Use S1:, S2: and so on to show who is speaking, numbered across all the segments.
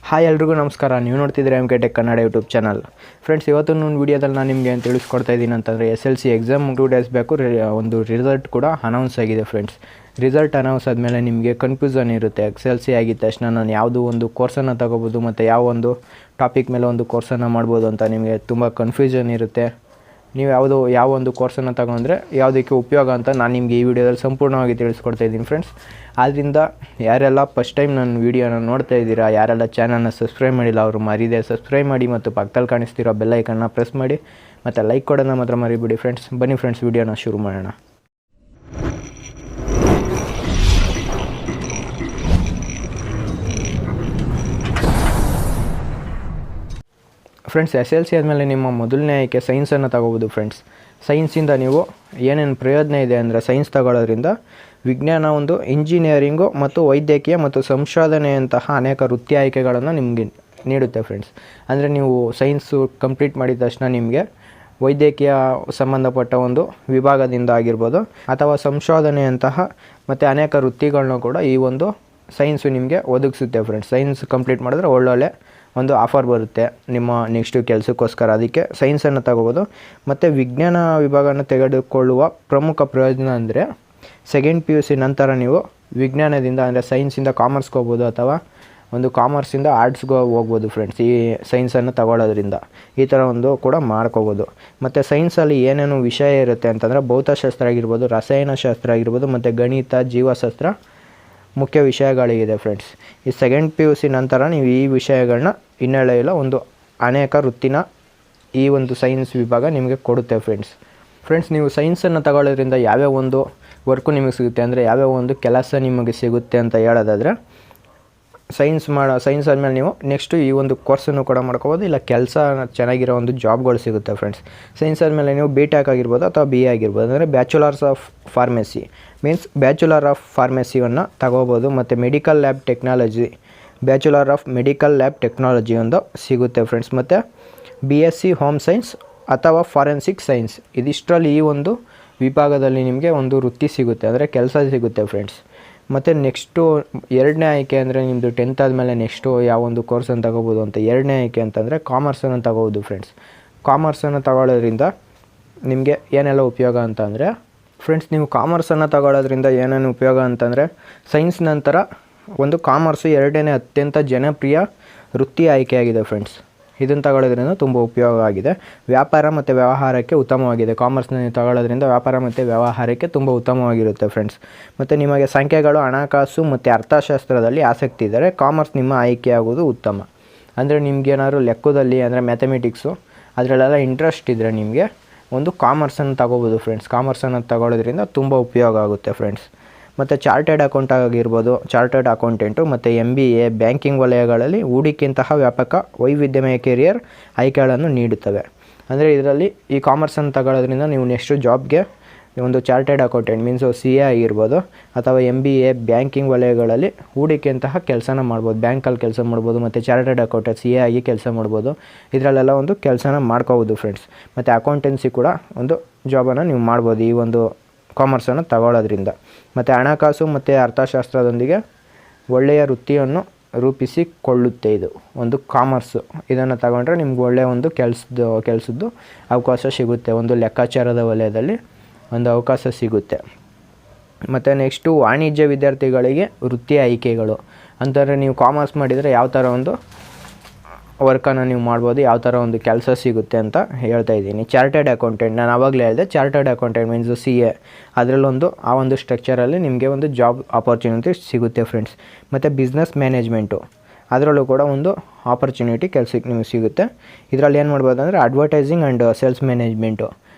S1: Hi ಎಲ್ರಿಗೂ ನಮಸ್ಕಾರ. ನೀವು ನೋಡ್ತಿದ್ದೀರಾ MK Tech Kannada YouTube channel. Friends, ಇವತ್ತಿನ ವಿಡಿಯೋದಲ್ಲಿ ನಾನು ನಿಮಗೆ ಏನು ತಿಳಿಸ್ಕೊಡ್ತಾ ಇದ್ದೀನಿ ಅಂತಂದರೆ SLC ಎಕ್ಸಾಮ್ 2 ಡೇಸ್ ಬೇಕು ಒಂದು ರಿಸಲ್ಟ್ ಕೂಡ ಅನೌನ್ಸ್ ಆಗಿದೆ. ಫ್ರೆಂಡ್ಸ್, ರಿಸಲ್ಟ್ ಅನೌನ್ಸ್ ಆದಮೇಲೆ ನಿಮಗೆ ಕನ್ಫ್ಯೂಷನ್ ಇರುತ್ತೆ. SLC ಆಗಿದ ತಕ್ಷಣ ನಾನು ಯಾವುದು ಒಂದು ಕೋರ್ಸನ್ನು ತಗೋಬೋದು ಮತ್ತು ಯಾವ ಒಂದು ಟಾಪಿಕ್ ಮೇಲೆ ಒಂದು ಕೋರ್ಸನ್ನು ಮಾಡ್ಬೋದು ಅಂತ ನಿಮಗೆ ತುಂಬ ಕನ್ಫ್ಯೂಷನ್ ಇರುತ್ತೆ. ನೀವು ಯಾವ ಒಂದು ಕೋರ್ಸನ್ನು ತಗೊಂಡ್ರೆ ಯಾವುದಕ್ಕೆ ಉಪಯೋಗ ಅಂತ ನಾನು ನಿಮಗೆ ಈ ವಿಡಿಯೋದಲ್ಲಿ ಸಂಪೂರ್ಣವಾಗಿ ತಿಳಿಸ್ಕೊಡ್ತಾ ಇದ್ದೀನಿ. ಫ್ರೆಂಡ್ಸ್, ಆದ್ದರಿಂದ ಯಾರೆಲ್ಲ ಫಸ್ಟ್ ಟೈಮ್ ನನ್ನ ವೀಡಿಯೋನ ನೋಡ್ತಾ ಇದ್ದೀರಾ, ಯಾರೆಲ್ಲ ಚಾನಲ್ನ ಸಬ್ಸ್ಕ್ರೈಬ್ ಮಾಡಿಲ್ಲ ಅವರು ಮರಿದೆ ಸಬ್ಸ್ಕ್ರೈಬ್ ಮಾಡಿ ಮತ್ತು ಪಕ್ಕದಲ್ಲಿ ಕಾಣಿಸ್ತಿರೋ ಬೆಲ್ ಐಕನ್ನ ಪ್ರೆಸ್ ಮಾಡಿ ಮತ್ತು ಲೈಕ್ ಕೊಡೋಣ ಮಾತ್ರ ಮರಿಬಿಡಿ. ಫ್ರೆಂಡ್ಸ್, ಬನ್ನಿ ಫ್ರೆಂಡ್ಸ್, ವೀಡಿಯೋನ ಶುರು ಮಾಡೋಣ. ಫ್ರೆಂಡ್ಸ್, SLC ಆದಮೇಲೆ ನಿಮ್ಮ ಮೊದಲನೇ ಆಯ್ಕೆ ಸೈನ್ಸನ್ನು ತಗೋಬೋದು. ಫ್ರೆಂಡ್ಸ್, ಸೈನ್ಸಿಂದ ನೀವು ಏನೇನು ಪ್ರಯೋಜನ ಇದೆ ಅಂದರೆ ಸೈನ್ಸ್ ತಗೊಳ್ಳೋದ್ರಿಂದ ವಿಜ್ಞಾನ, ಒಂದು ಇಂಜಿನಿಯರಿಂಗು ಮತ್ತು ವೈದ್ಯಕೀಯ ಮತ್ತು ಸಂಶೋಧನೆಯಂತಹ ಅನೇಕ ವೃತ್ತಿ ಆಯ್ಕೆಗಳನ್ನು ನಿಮಗೆ ನೀಡುತ್ತೆ. ಫ್ರೆಂಡ್ಸ್, ಅಂದರೆ ನೀವು ಸೈನ್ಸು ಕಂಪ್ಲೀಟ್ ಮಾಡಿದ ತಕ್ಷಣ ನಿಮಗೆ ವೈದ್ಯಕೀಯ ಸಂಬಂಧಪಟ್ಟ ಒಂದು ವಿಭಾಗದಿಂದ ಆಗಿರ್ಬೋದು ಅಥವಾ ಸಂಶೋಧನೆಯಂತಹ ಮತ್ತು ಅನೇಕ ವೃತ್ತಿಗಳನ್ನ ಕೂಡ ಈ ಒಂದು ಸೈನ್ಸು ನಿಮಗೆ ಒದಗಿಸುತ್ತೆ. ಫ್ರೆಂಡ್ಸ್, ಸೈನ್ಸ್ ಕಂಪ್ಲೀಟ್ ಮಾಡಿದ್ರೆ ಒಳ್ಳೊಳ್ಳೆ ಒಂದು ಆಫರ್ ಬರುತ್ತೆ ನಿಮ್ಮ ನೆಕ್ಸ್ಟು ಕೆಲಸಕ್ಕೋಸ್ಕರ. ಅದಕ್ಕೆ ಸೈನ್ಸನ್ನು ತಗೋಬೋದು. ಮತ್ತು ವಿಜ್ಞಾನ ವಿಭಾಗನ ತೆಗೆದುಕೊಳ್ಳುವ ಪ್ರಮುಖ ಪ್ರಯೋಜನ ಅಂದರೆ ಸೆಕೆಂಡ್ PUC ನಂತರ ನೀವು ವಿಜ್ಞಾನದಿಂದ ಅಂದರೆ ಸೈನ್ಸಿಂದ ಕಾಮರ್ಸ್ಗೆ ಹೋಗ್ಬೋದು ಅಥವಾ ಒಂದು ಕಾಮರ್ಸಿಂದ ಆರ್ಟ್ಸ್ಗೆ ಹೋಗ್ಬೋದು. ಫ್ರೆಂಡ್ಸ್, ಈ ಸೈನ್ಸನ್ನು ತಗೊಳ್ಳೋದ್ರಿಂದ ಈ ಥರ ಒಂದು ಕೂಡ ಮಾಡ್ಕೋಬೋದು. ಮತ್ತು ಸೈನ್ಸಲ್ಲಿ ಏನೇನು ವಿಷಯ ಇರುತ್ತೆ ಅಂತಂದರೆ ಭೌತಶಾಸ್ತ್ರ ಆಗಿರ್ಬೋದು, ರಸಾಯನಶಾಸ್ತ್ರ ಆಗಿರ್ಬೋದು ಮತ್ತು ಗಣಿತ, ಜೀವಶಾಸ್ತ್ರ ಮುಖ್ಯ ವಿಷಯಗಳಿದೆ. ಫ್ರೆಂಡ್ಸ್, ಈ ಸೆಕೆಂಡ್ PUC ನಂತರ ನೀವು ಈ ವಿಷಯಗಳನ್ನ ಹಿನ್ನೆಲೆಯಲ್ಲಿ ಒಂದು ಅನೇಕ ವೃತ್ತಿನ ಈ ಒಂದು ಸೈನ್ಸ್ ವಿಭಾಗ ನಿಮಗೆ ಕೊಡುತ್ತೆ. ಫ್ರೆಂಡ್ಸ್, ನೀವು ಸೈನ್ಸನ್ನು ತಗೊಳ್ಳೋದ್ರಿಂದ ಯಾವ್ಯಾವ ಒಂದು ವರ್ಕು ನಿಮಗೆ ಸಿಗುತ್ತೆ ಅಂದರೆ ಯಾವ್ಯಾವ ಒಂದು ಕೆಲಸ ನಿಮಗೆ ಸಿಗುತ್ತೆ ಅಂತ ಹೇಳೋದಾದರೆ ಸೈನ್ಸ್ ಆದಮೇಲೆ ನೀವು ನೆಕ್ಸ್ಟು ಈ ಒಂದು ಕೋರ್ಸನ್ನು ಕೂಡ ಮಾಡ್ಕೋಬೋದು, ಇಲ್ಲ ಕೆಲಸ ಚೆನ್ನಾಗಿರೋ ಒಂದು ಜಾಬ್ಗಳು ಸಿಗುತ್ತೆ. ಫ್ರೆಂಡ್ಸ್, ಸೈನ್ಸ್ ಆದಮೇಲೆ ನೀವು BTech ಆಗಿರ್ಬೋದು ಅಥವಾ BA ಆಗಿರ್ಬೋದು, ಅಂದರೆ bachelors of pharmacy means bachelor of ಫಾರ್ಮೆಸಿಯನ್ನು ತಗೋಬೋದು. ಮತ್ತು medical lab technology, bachelor of medical lab technology ಒಂದು ಸಿಗುತ್ತೆ. ಫ್ರೆಂಡ್ಸ್, ಮತ್ತು BSc ಹೋಮ್ ಸೈನ್ಸ್ ಅಥವಾ ಫಾರೆನ್ಸಿಕ್ ಸೈನ್ಸ್, ಇದಿಷ್ಟರಲ್ಲಿ ಈ ಒಂದು ವಿಭಾಗದಲ್ಲಿ ನಿಮಗೆ ಒಂದು ವೃತ್ತಿ ಸಿಗುತ್ತೆ, ಅಂದರೆ ಕೆಲಸ ಸಿಗುತ್ತೆ. ಫ್ರೆಂಡ್ಸ್, ಮತ್ತು ನೆಕ್ಸ್ಟು ಎರಡನೇ ಆಯ್ಕೆ ಅಂದರೆ ನಿಮ್ಮದು 10th ಆದಮೇಲೆ ನೆಕ್ಸ್ಟು ಯಾವ ಒಂದು ಕೋರ್ಸನ್ನು ತಗೋಬೋದು ಅಂತ ಎರಡನೇ ಆಯ್ಕೆ ಅಂತಂದರೆ ಕಾಮರ್ಸನ್ನು ತಗೋಬೋದು. ಫ್ರೆಂಡ್ಸ್, ಕಾಮರ್ಸನ್ನು ತಗೊಳ್ಳೋದ್ರಿಂದ ನಿಮಗೆ ಏನೆಲ್ಲ ಉಪಯೋಗ ಅಂತಂದರೆ ಫ್ರೆಂಡ್ಸ್, ನೀವು ಕಾಮರ್ಸನ್ನು ತಗೊಳ್ಳೋದ್ರಿಂದ ಏನೇನು ಉಪಯೋಗ ಅಂತಂದರೆ ಸೈನ್ಸ್ ನಂತರ ಒಂದು ಕಾಮರ್ಸು ಎರಡನೇ ಅತ್ಯಂತ ಜನಪ್ರಿಯ ವೃತ್ತಿ ಆಯ್ಕೆಯಾಗಿದೆ. ಫ್ರೆಂಡ್ಸ್, ಇದನ್ನು ತಗೊಳ್ಳೋದ್ರಿಂದ ತುಂಬ ಉಪಯೋಗ ಆಗಿದೆ. ವ್ಯಾಪಾರ ಮತ್ತು ವ್ಯವಹಾರಕ್ಕೆ ಉತ್ತಮವಾಗಿದೆ. ಕಾಮರ್ಸ್ನ ತಗೊಳ್ಳೋದ್ರಿಂದ ವ್ಯಾಪಾರ ಮತ್ತು ವ್ಯವಹಾರಕ್ಕೆ ತುಂಬ ಉತ್ತಮವಾಗಿರುತ್ತೆ. ಫ್ರೆಂಡ್ಸ್, ಮತ್ತು ನಿಮಗೆ ಸಂಖ್ಯೆಗಳು, ಹಣಕಾಸು ಮತ್ತು ಅರ್ಥಶಾಸ್ತ್ರದಲ್ಲಿ ಆಸಕ್ತಿ ಇದ್ದರೆ ಕಾಮರ್ಸ್ ನಿಮ್ಮ ಆಯ್ಕೆಯಾಗುವುದು ಉತ್ತಮ. ಅಂದರೆ ನಿಮಗೇನಾದ್ರು ಲೆಕ್ಕದಲ್ಲಿ ಅಂದರೆ ಮ್ಯಾಥಮೆಟಿಕ್ಸು ಅದರಲ್ಲೆಲ್ಲ ಇಂಟ್ರೆಸ್ಟ್ ಇದ್ದರೆ ನಿಮಗೆ ಒಂದು ಕಾಮರ್ಸನ್ನು ತಗೋಬೋದು. ಫ್ರೆಂಡ್ಸ್, ಕಾಮರ್ಸನ್ನು ತಗೊಳ್ಳೋದ್ರಿಂದ ತುಂಬ ಉಪಯೋಗ ಆಗುತ್ತೆ. ಫ್ರೆಂಡ್ಸ್, ಮತ್ತು ಚಾರ್ಟೆಡ್ ಅಕೌಂಟ್ ಆಗಿರ್ಬೋದು, ಚಾರ್ಟೆಡ್ ಅಕೌಂಟೆಂಟು ಮತ್ತು MBA ಬ್ಯಾಂಕಿಂಗ್ ವಲಯಗಳಲ್ಲಿ ಹೂಡಿಕೆಯಂತಹ ವ್ಯಾಪಕ ವೈವಿಧ್ಯಮಯ ಕೆರಿಯರ್ ಆಯ್ಕೆಗಳನ್ನು ನೀಡುತ್ತವೆ. ಅಂದರೆ ಇದರಲ್ಲಿ ಈ ಕಾಮರ್ಸನ್ನು ತಗೊಳ್ಳೋದ್ರಿಂದ ನೀವು ನೆಕ್ಸ್ಟು ಜಾಬ್ಗೆ ಒಂದು ಚಾರ್ಟೆಡ್ ಅಕೌಂಟೆಂಟ್ ಮೀನ್ಸ್ CA ಆಗಿರ್ಬೋದು ಅಥವಾ MBA ಬ್ಯಾಂಕಿಂಗ್ ವಲಯಗಳಲ್ಲಿ ಹೂಡಿಕೆಯಂತಹ ಕೆಲಸನ ಮಾಡ್ಬೋದು, ಬ್ಯಾಂಕಲ್ಲಿ ಕೆಲಸ ಮಾಡ್ಬೋದು. ಮತ್ತು ಚಾರ್ಟೆಡ್ ಅಕೌಂಟೆಂಟ್ CA ಆಗಿ ಕೆಲಸ ಮಾಡ್ಬೋದು. ಇದರಲ್ಲೆಲ್ಲ ಒಂದು ಕೆಲಸನ ಮಾಡ್ಕೋಬೋದು. ಫ್ರೆಂಡ್ಸ್, ಮತ್ತು ಅಕೌಂಟೆನ್ಸಿ ಕೂಡ ಒಂದು ಜಾಬನ್ನು ನೀವು ಮಾಡ್ಬೋದು ಈ ಒಂದು ಕಾಮರ್ಸನ್ನು ತಗೊಳ್ಳೋದ್ರಿಂದ. ಮತ್ತು ಹಣಕಾಸು ಮತ್ತು ಅರ್ಥಶಾಸ್ತ್ರದೊಂದಿಗೆ ಒಳ್ಳೆಯ ವೃತ್ತಿಯನ್ನು ರೂಪಿಸಿಕೊಳ್ಳುತ್ತೆ ಇದು ಒಂದು ಕಾಮರ್ಸು. ಇದನ್ನು ತಗೊಂಡ್ರೆ ನಿಮ್ಗೆ ಒಳ್ಳೆಯ ಒಂದು ಕೆಲಸದ್ದು ಅವಕಾಶ ಸಿಗುತ್ತೆ, ಒಂದು ಲೆಕ್ಕಾಚಾರದ ವಲಯದಲ್ಲಿ ಒಂದು ಅವಕಾಶ ಸಿಗುತ್ತೆ. ಮತ್ತು ನೆಕ್ಸ್ಟು ವಾಣಿಜ್ಯ ವಿದ್ಯಾರ್ಥಿಗಳಿಗೆ ವೃತ್ತಿ ಆಯ್ಕೆಗಳು ಅಂತಂದರೆ ನೀವು ಕಾಮರ್ಸ್ ಮಾಡಿದರೆ ಯಾವ ಥರ ಒಂದು ವರ್ಕನ್ನು ನೀವು ಮಾಡ್ಬೋದು, ಯಾವ ಥರ ಒಂದು ಕೆಲಸ ಸಿಗುತ್ತೆ ಅಂತ ಹೇಳ್ತಾ ಇದ್ದೀನಿ. ಚಾರ್ಟೆಡ್ ಅಕೌಂಟೆಂಟ್ ನಾನು ಆವಾಗಲೇ ಹೇಳಿದೆ, ಚಾರ್ಟೆಡ್ ಅಕೌಂಟೆಂಟ್ ಮೀನ್ಸ್ CA ಅದರಲ್ಲೊಂದು ಆ ಒಂದು ಸ್ಟ್ರಕ್ಚರಲ್ಲಿ ನಿಮಗೆ ಒಂದು ಜಾಬ್ ಆಪರ್ಚುನಿಟಿ ಸಿಗುತ್ತೆ. ಫ್ರೆಂಡ್ಸ್, ಮತ್ತು ಬಿಸ್ನೆಸ್ ಮ್ಯಾನೇಜ್ಮೆಂಟು ಅದರಲ್ಲೂ ಕೂಡ ಒಂದು ಆಪರ್ಚುನಿಟಿ ಕೆಲಸಕ್ಕೆ ನಿಮಗೆ ಸಿಗುತ್ತೆ. ಇದರಲ್ಲಿ ಏನು ಮಾಡ್ಬೋದು ಅಂದರೆ ಅಡ್ವರ್ಟೈಸಿಂಗ್ ಆ್ಯಂಡ್ ಸೇಲ್ಸ್ ಮ್ಯಾನೇಜ್ಮೆಂಟು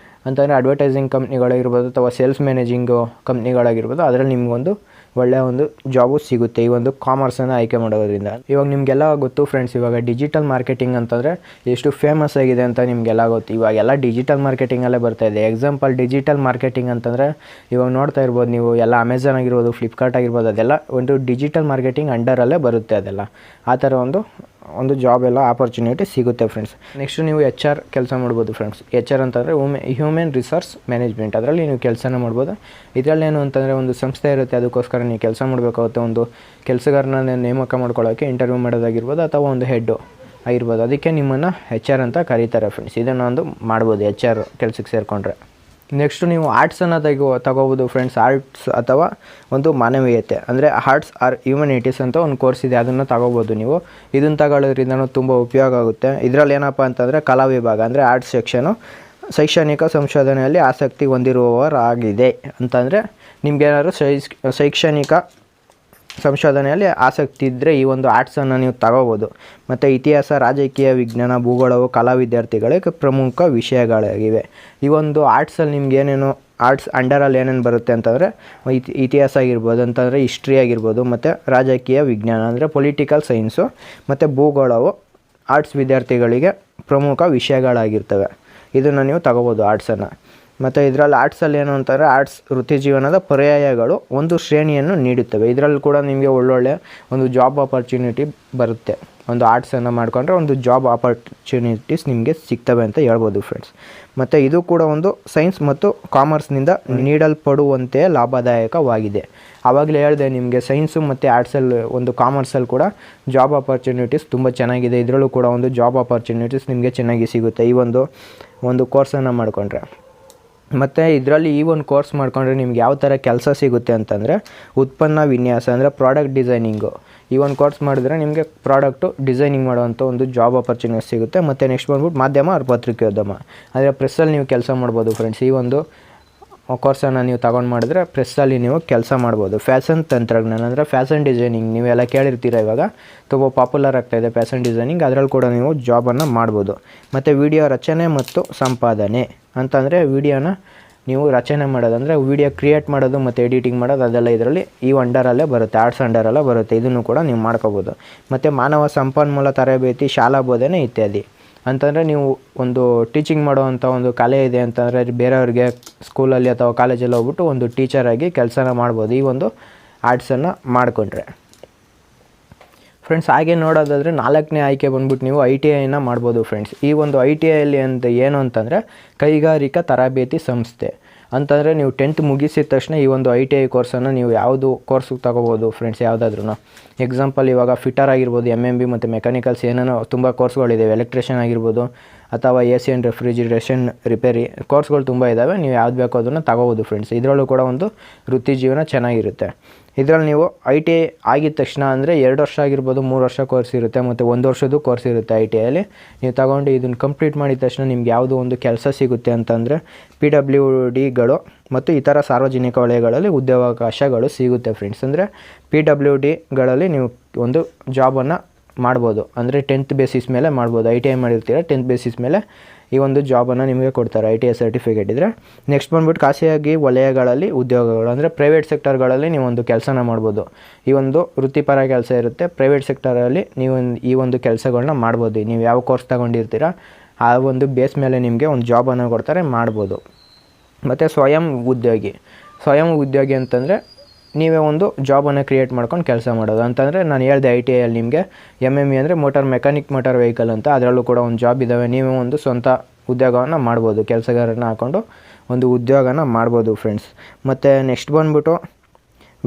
S1: ಅಂತಂದರೆ ಅಡ್ವರ್ಟೈಸಿಂಗ್ ಕಂಪ್ನಿಗಳಾಗಿರ್ಬೋದು ಅಥವಾ ಸೇಲ್ಸ್ ಮ್ಯಾನೇಜಿಂಗು ಕಂಪ್ನಿಗಳಾಗಿರ್ಬೋದು, ಅದರಲ್ಲಿ ನಿಮಗೊಂದು ಒಳ್ಳೆಯ ಒಂದು ಜಾಬು ಸಿಗುತ್ತೆ ಈ ಒಂದು ಕಾಮರ್ಸನ್ನು ಆಯ್ಕೆ ಮಾಡೋದ್ರಿಂದ. ಇವಾಗ ನಿಮಗೆಲ್ಲ ಗೊತ್ತು ಫ್ರೆಂಡ್ಸ್, ಇವಾಗ ಡಿಜಿಟಲ್ ಮಾರ್ಕೆಟಿಂಗ್ ಅಂತಂದರೆ ಎಷ್ಟು ಫೇಮಸ್ ಆಗಿದೆ ಅಂತ ನಿಮಗೆಲ್ಲ ಗೊತ್ತು. ಇವಾಗೆಲ್ಲ ಡಿಜಿಟಲ್ ಮಾರ್ಕೆಟಿಂಗಲ್ಲೇ ಬರ್ತಾಯಿದೆ. ಎಕ್ಸಾಂಪಲ್ ಡಿಜಿಟಲ್ ಮಾರ್ಕೆಟಿಂಗ್ ಅಂತಂದರೆ ಇವಾಗ ನೋಡ್ತಾ ಇರ್ಬೋದು ನೀವು, ಎಲ್ಲ ಅಮೆಝಾನ್ ಆಗಿರ್ಬೋದು, ಫ್ಲಿಪ್ಕಾರ್ಟ್ ಆಗಿರ್ಬೋದು, ಅದೆಲ್ಲ ಒಂದು ಡಿಜಿಟಲ್ ಮಾರ್ಕೆಟಿಂಗ್ ಅಂಡರಲ್ಲೇ ಬರುತ್ತೆ. ಅದೆಲ್ಲ ಆ ಥರ ಒಂದು ಒಂದು ಜಾಬ್ ಎಲ್ಲ ಆಪರ್ಚುನಿಟಿ ಸಿಗುತ್ತೆ ಫ್ರೆಂಡ್ಸ್. ನೆಕ್ಸ್ಟ್ ನೀವು HR ಕೆಲಸ ಮಾಡ್ಬೋದು ಫ್ರೆಂಡ್ಸ್. HR ಅಂತಂದರೆ ಹ್ಯೂಮನ್ ರಿಸೋರ್ಸ್ ಮ್ಯಾನೇಜ್ಮೆಂಟ್, ಅದರಲ್ಲಿ ನೀವು ಕೆಲಸನ ಮಾಡ್ಬೋದು. ಇದರಲ್ಲೇನು ಅಂತಂದರೆ ಒಂದು ಸಂಸ್ಥೆ ಇರುತ್ತೆ, ಅದಕ್ಕೋಸ್ಕರ ನೀವು ಕೆಲಸ ಮಾಡಬೇಕಾಗುತ್ತೆ. ಒಂದು ಕೆಲಸಗಾರನ ನೇಮಕ ಮಾಡ್ಕೊಳ್ಳೋಕ್ಕೆ ಇಂಟರ್ವ್ಯೂ ಮಾಡೋದಾಗಿರ್ಬೋದು ಅಥವಾ ಒಂದು ಹೆಡ್ಡು ಆಗಿರ್ಬೋದು, ಅದಕ್ಕೆ ನಿಮ್ಮನ್ನು HR ಅಂತ ಕರೀತಾರೆ ಫ್ರೆಂಡ್ಸ್. ಇದನ್ನು ಒಂದು ಮಾಡ್ಬೋದು HR ಕೆಲಸಕ್ಕೆ ಸೇರಿಕೊಂಡ್ರೆ. ನೆಕ್ಸ್ಟು ನೀವು ಆರ್ಟ್ಸನ್ನು ತಗೋಬೋದು ಫ್ರೆಂಡ್ಸ್. ಆರ್ಟ್ಸ್ ಅಥವಾ ಒಂದು ಮಾನವೀಯತೆ ಅಂದರೆ ಆರ್ಟ್ಸ್ ಆರ್ ಹ್ಯೂಮನಿಟೀಸ್ ಅಂತ ಒಂದು ಕೋರ್ಸ್ ಇದೆ, ಅದನ್ನು ತಗೋಬೋದು ನೀವು. ಇದನ್ನು ತಗೊಳ್ಳೋದ್ರಿಂದ ತುಂಬ ಉಪಯೋಗ ಆಗುತ್ತೆ. ಇದರಲ್ಲಿ ಏನಪ್ಪ ಅಂತಂದರೆ ಕಲಾ ವಿಭಾಗ ಅಂದರೆ ಆರ್ಟ್ಸ್ ಸೆಕ್ಷನು ಶೈಕ್ಷಣಿಕ ಸಂಶೋಧನೆಯಲ್ಲಿ ಆಸಕ್ತಿ ಹೊಂದಿರುವವರಾಗಿದೆ ಅಂತಂದರೆ ನಿಮಗೇನಾದ್ರು ಶೈಕ್ಷಣಿಕ ಸಂಶೋಧನೆಯಲ್ಲಿ ಆಸಕ್ತಿ ಇದ್ದರೆ ಈ ಒಂದು ಆರ್ಟ್ಸನ್ನು ನೀವು ತಗೋಬೋದು. ಮತ್ತು ಇತಿಹಾಸ, ರಾಜಕೀಯ ವಿಜ್ಞಾನ, ಭೂಗೋಳವು ಕಲಾ ವಿದ್ಯಾರ್ಥಿಗಳಿಗೆ ಪ್ರಮುಖ ವಿಷಯಗಳಾಗಿವೆ. ಈ ಒಂದು ಆರ್ಟ್ಸಲ್ಲಿ ನಿಮ್ಗೆ ಏನೇನು ಆರ್ಟ್ಸ್ ಅಂಡರಲ್ಲಿ ಏನೇನು ಬರುತ್ತೆ ಅಂತಂದರೆ ಇತಿಹಾಸ ಆಗಿರ್ಬೋದು, ಅಂತಂದರೆ ಹಿಸ್ಟ್ರಿ ಆಗಿರ್ಬೋದು, ಮತ್ತು ರಾಜಕೀಯ ವಿಜ್ಞಾನ ಅಂದರೆ ಪೊಲಿಟಿಕಲ್ ಸೈನ್ಸು, ಮತ್ತು ಭೂಗೋಳವು ಆರ್ಟ್ಸ್ ವಿದ್ಯಾರ್ಥಿಗಳಿಗೆ ಪ್ರಮುಖ ವಿಷಯಗಳಾಗಿರ್ತವೆ. ಇದನ್ನು ನೀವು ತಗೋಬೋದು ಆರ್ಟ್ಸನ್ನು. ಮತ್ತು ಇದರಲ್ಲಿ ಆರ್ಟ್ಸಲ್ಲಿ ಏನು ಅಂತಂದರೆ ಆರ್ಟ್ಸ್ ವೃತ್ತಿ ಜೀವನದ ಪರ್ಯಾಯಗಳು ಒಂದು ಶ್ರೇಣಿಯನ್ನು ನೀಡುತ್ತವೆ. ಇದರಲ್ಲಿ ಕೂಡ ನಿಮಗೆ ಒಳ್ಳೊಳ್ಳೆ ಒಂದು ಜಾಬ್ ಆಪರ್ಚುನಿಟಿ ಬರುತ್ತೆ. ಒಂದು ಆರ್ಟ್ಸನ್ನು ಮಾಡಿಕೊಂಡ್ರೆ ಒಂದು ಜಾಬ್ ಆಪರ್ಚುನಿಟೀಸ್ ನಿಮಗೆ ಸಿಗ್ತವೆ ಅಂತ ಹೇಳ್ಬೋದು ಫ್ರೆಂಡ್ಸ್. ಮತ್ತು ಇದು ಕೂಡ ಒಂದು ಸೈನ್ಸ್ ಮತ್ತು ಕಾಮರ್ಸ್ನಿಂದ ನೀಡಲ್ಪಡುವಂತೆ ಲಾಭದಾಯಕವಾಗಿದೆ. ಆವಾಗಲೇ ಹೇಳಿದೆ ನಿಮಗೆ ಸೈನ್ಸು ಮತ್ತು ಆರ್ಟ್ಸಲ್ಲಿ ಒಂದು ಕಾಮರ್ಸಲ್ಲಿ ಕೂಡ ಜಾಬ್ ಆಪರ್ಚುನಿಟೀಸ್ ತುಂಬ ಚೆನ್ನಾಗಿದೆ. ಇದರಲ್ಲೂ ಕೂಡ ಒಂದು ಜಾಬ್ ಆಪರ್ಚುನಿಟೀಸ್ ನಿಮಗೆ ಚೆನ್ನಾಗಿ ಸಿಗುತ್ತೆ ಈ ಒಂದು ಕೋರ್ಸನ್ನು ಮಾಡಿಕೊಂಡ್ರೆ. ಮತ್ತು ಇದರಲ್ಲಿ ಈ ಒಂದು ಕೋರ್ಸ್ ಮಾಡಿಕೊಂಡ್ರೆ ನಿಮ್ಗೆ ಯಾವ ಥರ ಕೆಲಸ ಸಿಗುತ್ತೆ ಅಂತಂದರೆ ಉತ್ಪನ್ನ ವಿನ್ಯಾಸ ಅಂದರೆ ಪ್ರಾಡಕ್ಟ್ ಡಿಸೈನಿಂಗು. ಈ ಒಂದು ಕೋರ್ಸ್ ಮಾಡಿದ್ರೆ ನಿಮಗೆ ಪ್ರಾಡಕ್ಟು ಡಿಸೈನಿಂಗ್ ಮಾಡೋವಂಥ ಒಂದು ಜಾಬ್ ಆಪರ್ಚುನಿಟಿ ಸಿಗುತ್ತೆ. ಮತ್ತು ನೆಕ್ಸ್ಟ್ ಬಂದ್ಬಿಟ್ಟು ಮಾಧ್ಯಮ ಅಥವಾ ಪತ್ರಿಕೋದ್ಯಮ ಅಂದರೆ ಪ್ರೆಸ್ಸಲ್ಲಿ ನೀವು ಕೆಲಸ ಮಾಡ್ಬೋದು ಫ್ರೆಂಡ್ಸ್. ಈ ಒಂದು ಕೋರ್ಸನ್ನು ನೀವು ತಗೊಂಡು ಮಾಡಿದ್ರೆ ಪ್ರೆಸ್ಸಲ್ಲಿ ನೀವು ಕೆಲಸ ಮಾಡ್ಬೋದು. ಫ್ಯಾಷನ್ ತಂತ್ರಜ್ಞಾನ ಅಂದರೆ ಫ್ಯಾಷನ್ ಡಿಸೈನಿಂಗ್ ನೀವೆಲ್ಲ ಕೇಳಿರ್ತೀರ, ಇವಾಗ ತುಂಬ ಪಾಪ್ಯುಲರ್ ಆಗ್ತಾಯಿದೆ ಫ್ಯಾಷನ್ ಡಿಸೈನಿಂಗ್, ಅದರಲ್ಲಿ ಕೂಡ ನೀವು ಜಾಬನ್ನು ಮಾಡ್ಬೋದು. ಮತ್ತು ವಿಡಿಯೋ ರಚನೆ ಮತ್ತು ಸಂಪಾದನೆ ಅಂತಂದರೆ ವಿಡಿಯೋನ ನೀವು ರಚನೆ ಮಾಡೋದು ಅಂದರೆ ವಿಡಿಯೋ ಕ್ರಿಯೇಟ್ ಮಾಡೋದು ಮತ್ತು ಎಡಿಟಿಂಗ್ ಮಾಡೋದು, ಅದೆಲ್ಲ ಇದರಲ್ಲಿ ಈ ಅಂಡರಲ್ಲೇ ಬರುತ್ತೆ, ಆರ್ಟ್ಸ್ ಅಂಡರಲ್ಲೇ ಬರುತ್ತೆ. ಇದನ್ನು ಕೂಡ ನೀವು ಮಾಡ್ಕೋಬೋದು. ಮತ್ತು ಮಾನವ ಸಂಪನ್ಮೂಲ ತರಬೇತಿ, ಶಾಲಾ ಬೋಧನೆ ಇತ್ಯಾದಿ ಅಂತಂದರೆ ನೀವು ಒಂದು ಟೀಚಿಂಗ್ ಮಾಡುವಂಥ ಒಂದು ಕಲೆ ಇದೆ ಅಂತಂದರೆ ಬೇರೆಯವ್ರಿಗೆ ಸ್ಕೂಲಲ್ಲಿ ಅಥವಾ ಕಾಲೇಜಲ್ಲಿ ಹೋಗ್ಬಿಟ್ಟು ಒಂದು ಟೀಚರಾಗಿ ಕೆಲಸನ ಮಾಡ್ಬೋದು ಈ ಒಂದು ಆರ್ಟ್ಸನ್ನು ಮಾಡಿಕೊಂಡ್ರೆ ಫ್ರೆಂಡ್ಸ್. ಹಾಗೆ ನೋಡೋದಾದರೆ 4ನೇ ಆಯ್ಕೆ ಬಂದ್ಬಿಟ್ಟು ನೀವು ITIನ ಮಾಡ್ಬೋದು ಫ್ರೆಂಡ್ಸ್. ಈ ಒಂದು ITIಯಲ್ಲಿ ಅಂತ ಏನು ಅಂತಂದರೆ ಕೈಗಾರಿಕಾ ತರಬೇತಿ ಸಂಸ್ಥೆ ಅಂತಂದರೆ ನೀವು 10th ಮುಗಿಸಿದ ತಕ್ಷಣ ಈ ಒಂದು ITI ಕೋರ್ಸನ್ನು ನೀವು ಯಾವುದು ಕೋರ್ಸಿಗೆ ತೊಗೋಬೋದು ಫ್ರೆಂಡ್ಸ್. ಯಾವುದಾದ್ರೂ ಎಕ್ಸಾಂಪಲ್ ಇವಾಗ ಫಿಟ್ಟರ್ ಆಗಿರ್ಬೋದು, MMB ಮತ್ತು ಮೆಕ್ಯಾನಿಕಲ್ಸ್ ಏನೇನೋ ತುಂಬ ಕೋರ್ಸ್ಗಳಿದ್ದಾವೆ. ಎಲೆಕ್ಟ್ರಿಷಿಯನ್ ಆಗಿರ್ಬೋದು ಅಥವಾ AC ಆ್ಯಂಡ್ ರೆಫ್ರಿಜಿರೇಷನ್ ರಿಪೇರಿ ಕೋರ್ಸ್ಗಳು ತುಂಬ ಇದ್ದಾವೆ. ನೀವು ಯಾವ್ದು ಬೇಕೋ ಅದನ್ನು ತಗೋಬೋದು ಫ್ರೆಂಡ್ಸ್. ಇದರಲ್ಲೂ ಕೂಡ ಒಂದು ವೃತ್ತಿ ಜೀವನ ಚೆನ್ನಾಗಿರುತ್ತೆ. ಇದರಲ್ಲಿ ನೀವು ITI ಆಗಿದ ತಕ್ಷಣ ಅಂದರೆ 2 ವರ್ಷ ಆಗಿರ್ಬೋದು, 3 ವರ್ಷ ಕೋರ್ಸ್ ಇರುತ್ತೆ, ಮತ್ತು 1 ವರ್ಷದ್ದು ಕೋರ್ಸ್ ಇರುತ್ತೆ ITIಯಲ್ಲಿ. ನೀವು ತಗೊಂಡು ಇದನ್ನು ಕಂಪ್ಲೀಟ್ ಮಾಡಿದ ತಕ್ಷಣ ನಿಮ್ಗೆ ಯಾವುದೋ ಒಂದು ಕೆಲಸ ಸಿಗುತ್ತೆ ಅಂತಂದರೆ PWDಗಳು ಮತ್ತು ಇತರ ಸಾರ್ವಜನಿಕ ವಲಯಗಳಲ್ಲಿ ಉದ್ಯೋಗಾವಕಾಶಗಳು ಸಿಗುತ್ತೆ ಫ್ರೆಂಡ್ಸ್. ಅಂದರೆ PWDಗಳಲ್ಲಿ ನೀವು ಒಂದು ಜಾಬನ್ನು ಮಾಡ್ಬೋದು. ಅಂದರೆ 10th ಬೇಸಿಸ್ ಮೇಲೆ ಮಾಡ್ಬೋದು. ITI ಮಾಡಿರ್ತೀರ 10th ಬೇಸಿಸ್ ಮೇಲೆ ಈ ಒಂದು ಜಾಬನ್ನು ನಿಮಗೆ ಕೊಡ್ತಾರೆ ITI ಸರ್ಟಿಫಿಕೇಟ್ ಇದ್ದರೆ. ನೆಕ್ಸ್ಟ್ ಬಂದ್ಬಿಟ್ಟು ಖಾಸಗಿ ವಲಯಗಳಲ್ಲಿ ಉದ್ಯೋಗಗಳು ಅಂದರೆ ಪ್ರೈವೇಟ್ ಸೆಕ್ಟರ್ಗಳಲ್ಲಿ ನೀವು ಒಂದು ಕೆಲಸನ ಮಾಡ್ಬೋದು. ಈ ಒಂದು ವೃತ್ತಿಪರ ಕೆಲಸ ಇರುತ್ತೆ. ಪ್ರೈವೇಟ್ ಸೆಕ್ಟರಲ್ಲಿ ನೀವು ಈ ಒಂದು ಕೆಲಸಗಳನ್ನ ಮಾಡ್ಬೋದು. ನೀವು ಯಾವ ಕೋರ್ಸ್ ತಗೊಂಡಿರ್ತೀರ ಆ ಒಂದು ಬೇಸ್ ಮೇಲೆ ನಿಮಗೆ ಒಂದು ಜಾಬನ್ನು ಕೊಡ್ತಾರೆ, ಮಾಡ್ಬೋದು. ಮತ್ತು ಸ್ವಯಂ ಉದ್ಯೋಗಿ ಅಂತಂದರೆ ನೀವೇ ಒಂದು ಜಾಬನ್ನು ಕ್ರಿಯೇಟ್ ಮಾಡ್ಕೊಂಡು ಕೆಲಸ ಮಾಡೋದು ಅಂತಂದರೆ ನಾನು ಹೇಳಿದೆ ITIಯಲ್ಲಿ ನಿಮಗೆ MME ಅಂದರೆ ಮೋಟಾರ್ ವೆಹಿಕಲ್ ಅಂತ, ಅದರಲ್ಲೂ ಕೂಡ ಒಂದು ಜಾಬ್ ಇದ್ದಾವೆ. ನೀವೇ ಒಂದು ಸ್ವಂತ ಉದ್ಯೋಗವನ್ನು ಮಾಡ್ಬೋದು, ಕೆಲಸಗಾರರನ್ನ ಹಾಕ್ಕೊಂಡು ಒಂದು ಉದ್ಯೋಗನ ಮಾಡ್ಬೋದು ಫ್ರೆಂಡ್ಸ್. ಮತ್ತು ನೆಕ್ಸ್ಟ್ ಬಂದ್ಬಿಟ್ಟು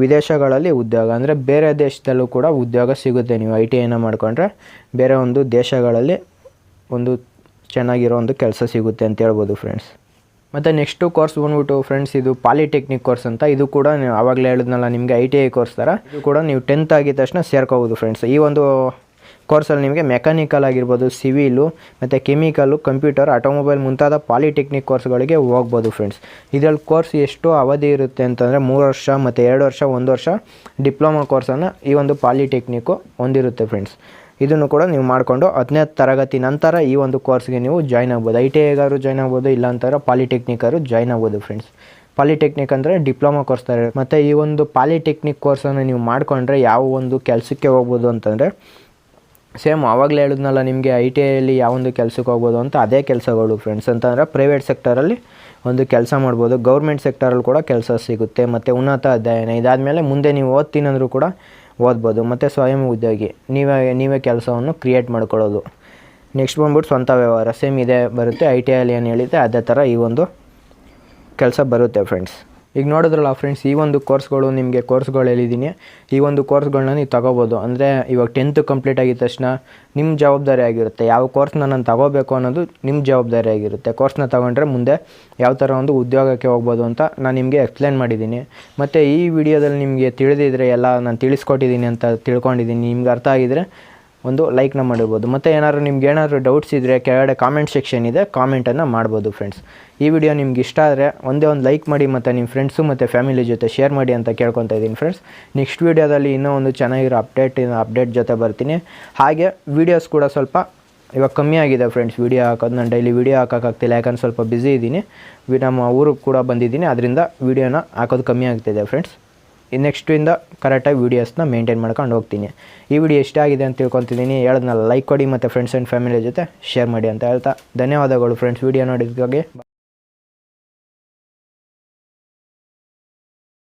S1: ವಿದೇಶಗಳಲ್ಲಿ ಉದ್ಯೋಗ ಅಂದರೆ ಬೇರೆ ದೇಶದಲ್ಲೂ ಕೂಡ ಉದ್ಯೋಗ ಸಿಗುತ್ತೆ. ನೀವು ITIನ ಮಾಡಿಕೊಂಡ್ರೆ ಬೇರೆ ಒಂದು ದೇಶಗಳಲ್ಲಿ ಒಂದು ಚೆನ್ನಾಗಿರೋ ಒಂದು ಕೆಲಸ ಸಿಗುತ್ತೆ ಅಂತ ಹೇಳ್ಬೋದು ಫ್ರೆಂಡ್ಸ್. ಮತ್ತು ನೆಕ್ಸ್ಟು ಕೋರ್ಸ್ ಬಂದ್ಬಿಟ್ಟು ಫ್ರೆಂಡ್ಸ್ ಇದು ಪಾಲಿಟೆಕ್ನಿಕ್ ಕೋರ್ಸ್ ಅಂತ. ಇದು ಕೂಡ ನೀವು ಆವಾಗಲೇ ಹೇಳಿದ್ನಲ್ಲ ನಿಮಗೆ ITI ಕೋರ್ಸ್ ಥರ, ಇದು ಕೂಡ ನೀವು 10th ಆಗಿದ ತಕ್ಷಣ ಸೇರ್ಕೋಬೋದು ಫ್ರೆಂಡ್ಸ್. ಈ ಒಂದು ಕೋರ್ಸಲ್ಲಿ ನಿಮಗೆ ಮೆಕ್ಯಾನಿಕಲ್ ಆಗಿರ್ಬೋದು, ಸಿವಿಲು ಮತ್ತು ಕೆಮಿಕಲ್ಲು, ಕಂಪ್ಯೂಟರ್, ಆಟೋಮೊಬೈಲ್ ಮುಂತಾದ ಪಾಲಿಟೆಕ್ನಿಕ್ ಕೋರ್ಸ್ಗಳಿಗೆ ಹೋಗ್ಬೋದು ಫ್ರೆಂಡ್ಸ್. ಇದರಲ್ಲಿ ಕೋರ್ಸ್ ಎಷ್ಟು ಅವಧಿ ಇರುತ್ತೆ ಅಂತಂದರೆ 3 ವರ್ಷ ಮತ್ತು 2 ವರ್ಷ, 1 ವರ್ಷ ಡಿಪ್ಲೊಮಾ ಕೋರ್ಸನ್ನು ಈ ಒಂದು ಪಾಲಿಟೆಕ್ನಿಕ್ಕು ಹೊಂದಿರುತ್ತೆ ಫ್ರೆಂಡ್ಸ್. ಇದನ್ನು ಕೂಡ ನೀವು ಮಾಡಿಕೊಂಡು 10ನೇ ತರಗತಿ ನಂತರ ಈ ಒಂದು ಕೋರ್ಸ್ಗೆ ನೀವು ಜಾಯ್ನ್ ಆಗ್ಬೋದು. ITIಗಾರು ಜಾಯ್ನ್ ಆಗ್ಬೋದು, ಇಲ್ಲ ಅಂತಾರೆ ಪಾಲಿಟೆಕ್ನಿಕ್ಕಾರು ಜಾಯ್ನ್ ಆಗ್ಬೋದು ಫ್ರೆಂಡ್ಸ್. ಪಾಲಿಟೆಕ್ನಿಕ್ ಅಂದರೆ ಡಿಪ್ಲೊಮಾ ಕೋರ್ಸ್ ಥರ. ಮತ್ತು ಈ ಒಂದು ಪಾಲಿಟೆಕ್ನಿಕ್ ಕೋರ್ಸನ್ನು ನೀವು ಮಾಡಿಕೊಂಡ್ರೆ ಯಾವ ಒಂದು ಕೆಲಸಕ್ಕೆ ಹೋಗ್ಬೋದು ಅಂತಂದರೆ ಸೇಮ್ ಆವಾಗಲೇ ಹೇಳಿದ್ನಲ್ಲ ನಿಮಗೆ ITIಯಲ್ಲಿ ಯಾವೊಂದು ಕೆಲಸಕ್ಕೆ ಹೋಗ್ಬೋದು ಅಂತ, ಅದೇ ಕೆಲಸಗಳು ಫ್ರೆಂಡ್ಸ್. ಅಂತಂದರೆ ಪ್ರೈವೇಟ್ ಸೆಕ್ಟರಲ್ಲಿ ಒಂದು ಕೆಲಸ ಮಾಡ್ಬೋದು, ಗೌರ್ಮೆಂಟ್ ಸೆಕ್ಟರಲ್ಲಿ ಕೂಡ ಕೆಲಸ ಸಿಗುತ್ತೆ. ಮತ್ತು ಉನ್ನತ ಅಧ್ಯಯನ ಇದಾದಮೇಲೆ ಮುಂದೆ ನೀವು ಓದ್ತೀನಂದ್ರೂ ಕೂಡ ಓದ್ಬೋದು. ಮತ್ತು ಸ್ವಯಂ ಉದ್ಯೋಗಿ, ನೀವೇ ಕೆಲಸವನ್ನು ಕ್ರಿಯೇಟ್ ಮಾಡ್ಕೊಳ್ಳೋದು. ನೆಕ್ಸ್ಟ್ ಬಂದ್ಬಿಟ್ಟು ಸ್ವಂತ ವ್ಯವಹಾರ, ಸೇಮ್ ಇದೇ ಬರುತ್ತೆ. ITIಯಲ್ಲಿ ಏನು ಹೇಳಿದೆ ಅದೇ ಥರ ಈ ಒಂದು ಕೆಲಸ ಬರುತ್ತೆ ಫ್ರೆಂಡ್ಸ್. ಈಗ ನೋಡಿದ್ರಲ್ಲ ಫ್ರೆಂಡ್ಸ್, ಈ ಒಂದು ಕೋರ್ಸ್ಗಳು ನಿಮಗೆ ಕೋರ್ಸ್ಗಳು ಹೇಳಿದ್ದೀನಿ. ಈ ಒಂದು ಕೋರ್ಸ್ಗಳನ್ನ ನೀವು ತಗೋಬೋದು. ಅಂದರೆ ಇವಾಗ 10th ಕಂಪ್ಲೀಟ್ ಆಗಿದ ತಕ್ಷಣ ನಿಮ್ಮ ಜವಾಬ್ದಾರಿ ಆಗಿರುತ್ತೆ. ಯಾವ ಕೋರ್ಸ್ನ ನಾನು ತಗೋಬೇಕು ಅನ್ನೋದು ನಿಮ್ಮ ಜವಾಬ್ದಾರಿ ಆಗಿರುತ್ತೆ. ಕೋರ್ಸ್ನ ತೊಗೊಂಡ್ರೆ ಮುಂದೆ ಯಾವ ಥರ ಒಂದು ಉದ್ಯೋಗಕ್ಕೆ ಹೋಗ್ಬೋದು ಅಂತ ನಾನು ನಿಮಗೆ ಎಕ್ಸ್ಪ್ಲೇನ್ ಮಾಡಿದ್ದೀನಿ. ಮತ್ತು ಈ ವಿಡಿಯೋದಲ್ಲಿ ನಿಮಗೆ ತಿಳಿದಿದ್ರೆ ಎಲ್ಲ ನಾನು ತಿಳಿಸ್ಕೊಟ್ಟಿದ್ದೀನಿ ಅಂತ ತಿಳ್ಕೊಂಡಿದ್ದೀನಿ. ನಿಮ್ಗೆ ಅರ್ಥ ಆಗಿದರೆ ಒಂದು ಲೈಕ್ನ ಮಾಡಿರ್ಬೋದು. ಮತ್ತು ನಿಮ್ಗೇನಾದ್ರು ಡೌಟ್ಸ್ ಇದ್ದರೆ ಕೆಳಗಡೆ ಕಾಮೆಂಟ್ ಸೆಕ್ಷನ್ ಇದೆ, ಕಾಮೆಂಟನ್ನು ಮಾಡ್ಬೋದು ಫ್ರೆಂಡ್ಸ್. ಈ ವಿಡಿಯೋ ನಿಮ್ಗೆ ಇಷ್ಟ ಆದರೆ ಒಂದೇ ಒಂದು ಲೈಕ್ ಮಾಡಿ ಮತ್ತು ನಿಮ್ಮ ಫ್ರೆಂಡ್ಸು ಮತ್ತು ಫ್ಯಾಮಿಲಿ ಜೊತೆ ಶೇರ್ ಮಾಡಿ ಅಂತ ಕೇಳ್ಕೊತಾ ಇದ್ದೀನಿ ಫ್ರೆಂಡ್ಸ್. ನೆಕ್ಸ್ಟ್ ವೀಡಿಯೋದಲ್ಲಿ ಇನ್ನೂ ಒಂದು ಚೆನ್ನಾಗಿರೋ ಅಪ್ಡೇಟ್ ಜೊತೆ ಬರ್ತೀನಿ. ಹಾಗೆ ವೀಡಿಯೋಸ್ ಕೂಡ ಸ್ವಲ್ಪ ಇವಾಗ ಕಮ್ಮಿ ಆಗಿದೆ ಫ್ರೆಂಡ್ಸ್. ವೀಡಿಯೋ ಹಾಕೋದು ನಾನು ಡೈಲಿ ವೀಡಿಯೋ ಹಾಕೋಕ್ಕಾಗ್ತಿಲ್ಲ, ಯಾಕಂದ್ರೆ ಸ್ವಲ್ಪ ಬ್ಯುಸಿ ಇದ್ದೀನಿ. ನಮ್ಮ ಊರಿಗೆ ಕೂಡ ಬಂದಿದ್ದೀನಿ, ಅದರಿಂದ ವೀಡಿಯೋನ ಹಾಕೋದು ಕಮ್ಮಿ ಆಗ್ತಿದೆ ಫ್ರೆಂಡ್ಸ್. ನೆಕ್ಸ್ಟಿಂದ ಕರೆಕ್ಟಾಗಿ ವೀಡಿಯೋಸ್ನ ಮೇಂಟೈನ್ ಮಾಡ್ಕೊಂಡು ಹೋಗ್ತೀನಿ. ಈ ವಿಡಿಯೋ ಇಷ್ಟ ಆಗಿದೆ ಅಂತ ತಿಳ್ಕೊತಿದ್ದೀನಿ. ಹೇಳೋದ್ನಲ್ಲ ಲೈಕ್ ಕೊಡಿ ಮತ್ತು ಫ್ರೆಂಡ್ಸ್ ಆ್ಯಂಡ್ ಫ್ಯಾಮಿಲಿ ಜೊತೆ ಶೇರ್ ಮಾಡಿ ಅಂತ ಹೇಳ್ತಾ ಧನ್ಯವಾದಗಳು ಫ್ರೆಂಡ್ಸ್. ವೀಡಿಯೋ ನೋಡಿದ್ದಕ್ಕೆ.